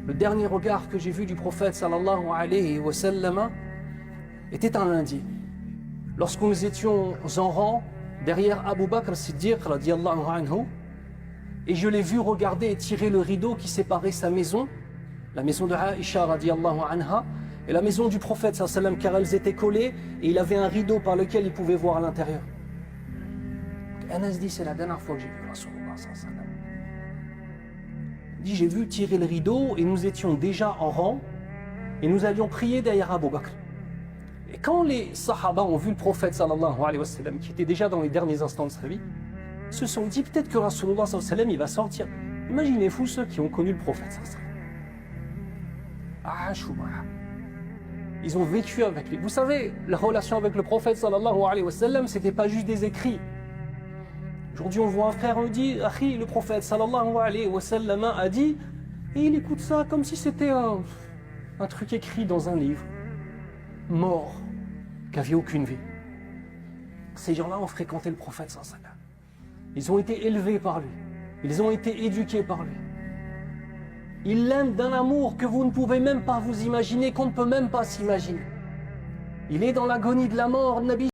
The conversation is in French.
Le dernier regard que j'ai vu du prophète sallallahu alayhi wa sallam était un lundi. Lorsque nous étions en rang derrière Abu Bakr Siddiq radiyallahu anhu, et je l'ai vu regarder et tirer le rideau qui séparait sa maison, la maison de Aïcha radiyallahu anha, et la maison du prophète sallallahu alayhi wa sallam, car elles étaient collées et il avait un rideau par lequel il pouvait voir à l'intérieur. Anas dit, c'est la dernière fois que j'ai vu Rasulullah sallallahu alayhi wa sallam. Il dit, j'ai vu tirer le rideau et nous étions déjà en rang et nous allions prier derrière Abu Bakr. Et quand les sahaba ont vu le prophète sallallahu alayhi wa sallam, qui était déjà dans les derniers instants de sa vie, se sont dit peut-être que Rasulullah sallallahu alayhi wa sallam il va sortir. Imaginez-vous ceux qui ont connu le prophète sallallahu alayhi wa sallam. Ils ont vécu avec lui. Vous savez, la relation avec le prophète sallallahu alayhi wa sallam, c'était pas juste des écrits. Aujourd'hui, on voit un frère, on dit, Akhi, le prophète sallallahu alayhi wa sallam a dit, et il écoute ça comme si c'était un truc écrit dans un livre, mort, qui n'avait aucune vie. Ces gens-là ont fréquenté le prophète sallallahu alayhi wa sallam. Ils ont été élevés par lui. Ils ont été éduqués par lui. Ils l'aiment d'un amour que vous ne pouvez même pas vous imaginer, qu'on ne peut même pas s'imaginer. Il est dans l'agonie de la mort, Nabi